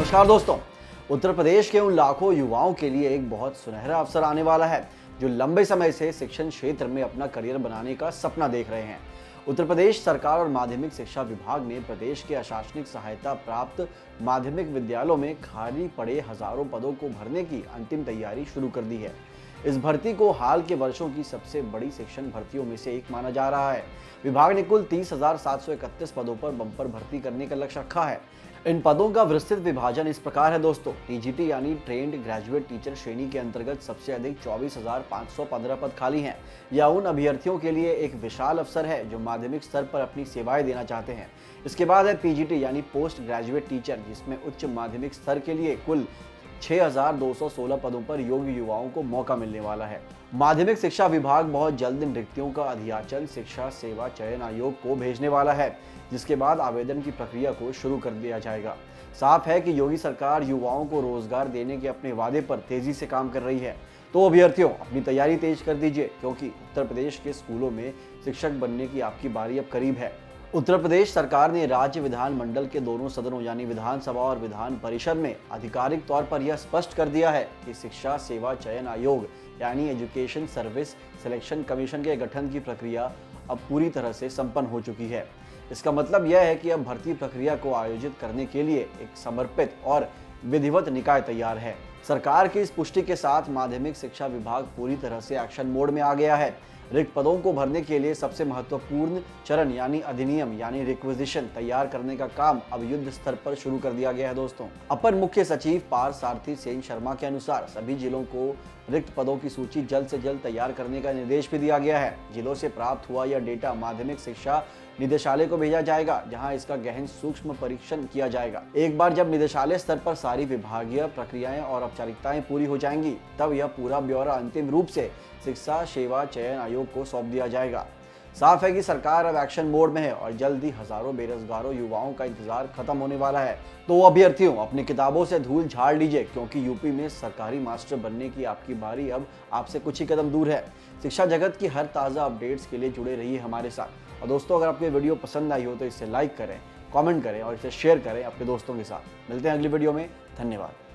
नमस्कार दोस्तों, उत्तर प्रदेश के उन लाखों युवाओं के लिए एक बहुत सुनहरा अवसर आने वाला है जो लंबे समय से शिक्षण क्षेत्र में अपना करियर बनाने का सपना देख रहे हैं। उत्तर प्रदेश सरकार और माध्यमिक शिक्षा विभाग ने प्रदेश के अशासनिक सहायता प्राप्त माध्यमिक विद्यालयों में खाली पड़े हजारों पदों को भरने की अंतिम तैयारी शुरू कर दी है। इस भर्ती को हाल के वर्षों की सबसे बड़ी शिक्षण भर्तियों में से एक माना जा रहा है। विभाग ने कुल 30,731 पदों पर बंपर भर्ती करने का लक्ष्य रखा है। इन पदों का विस्तृत विभाजन इस प्रकार है दोस्तों। टीजीटी यानी ट्रेंड ग्रेजुएट टीचर श्रेणी के अंतर्गत सबसे अधिक 24,515 पद खाली हैं। यह उन अभ्यर्थियों के लिए एक विशाल अवसर है जो माध्यमिक स्तर पर अपनी सेवाएं देना चाहते हैं। इसके बाद है पीजीटी यानी पोस्ट ग्रेजुएट टीचर, जिसमें उच्च माध्यमिक स्तर के लिए कुल 6,216 पदों पर योग्य युवाओं को मौका मिलने वाला है। माध्यमिक शिक्षा विभाग बहुत जल्द इन रिक्तियों का अधियाचन शिक्षा सेवा चयन आयोग को भेजने वाला है, जिसके बाद आवेदन की प्रक्रिया को शुरू कर दिया जाएगा। साफ है कि योगी सरकार युवाओं को रोजगार देने के अपने वादे पर तेजी से काम कर रही है। तो अभ्यर्थियों, अपनी तैयारी तेज कर दीजिए, क्योंकि उत्तर प्रदेश के स्कूलों में शिक्षक बनने की आपकी बारी अब करीब है। उत्तर प्रदेश सरकार ने राज्य विधानमंडल के दोनों सदनों यानी विधानसभा और विधान परिषद में आधिकारिक तौर पर यह स्पष्ट कर दिया है कि शिक्षा सेवा चयन आयोग यानी एजुकेशन सर्विस सिलेक्शन कमीशन के गठन की प्रक्रिया अब पूरी तरह से संपन्न हो चुकी है। इसका मतलब यह है कि अब भर्ती प्रक्रिया को आयोजित करने के लिए एक समर्पित और विधिवत निकाय तैयार है। सरकार की इस पुष्टि के साथ माध्यमिक शिक्षा विभाग पूरी तरह से एक्शन मोड में आ गया है। रिक्त पदों को भरने के लिए सबसे महत्वपूर्ण चरण यानी अधिनियम यानी रिक्विजिशन तैयार करने का काम अब युद्ध स्तर पर शुरू कर दिया गया है दोस्तों। अपर मुख्य सचिव पार्थ सारथी सेन शर्मा के अनुसार सभी जिलों को रिक्त पदों की सूची जल्द से जल्द तैयार करने का निर्देश भी दिया गया है। जिलों से प्राप्त हुआ यह डेटा माध्यमिक शिक्षा निदेशालय को भेजा जाएगा, जहां इसका गहन सूक्ष्म परीक्षण किया जाएगा। एक बार जब निदेशालय स्तर पर सारी विभागीय प्रक्रियाएं और औपचारिकताएं पूरी हो जाएंगी, तब यह पूरा ब्यौरा अंतिम रूप से शिक्षा सेवा चयन आयोग को सौंप दिया जाएगा। साफ है कि सरकार अब एक्शन मोड में है और जल्द ही हजारों बेरोजगारों युवाओं का इंतजार खत्म होने वाला है। तो अभ्यर्थियों, अपनी किताबों से धूल झाड़ लीजिए, क्योंकि यूपी में सरकारी मास्टर बनने की आपकी बारी अब आपसे कुछ ही कदम दूर है। शिक्षा जगत की हर ताज़ा अपडेट्स के लिए जुड़े रहिए हमारे साथ। और दोस्तों, अगर आपको वीडियो पसंद आई हो तो इसे लाइक करें, कमेंट करें और इसे शेयर करें अपने दोस्तों के साथ। मिलते हैं अगली वीडियो में। धन्यवाद।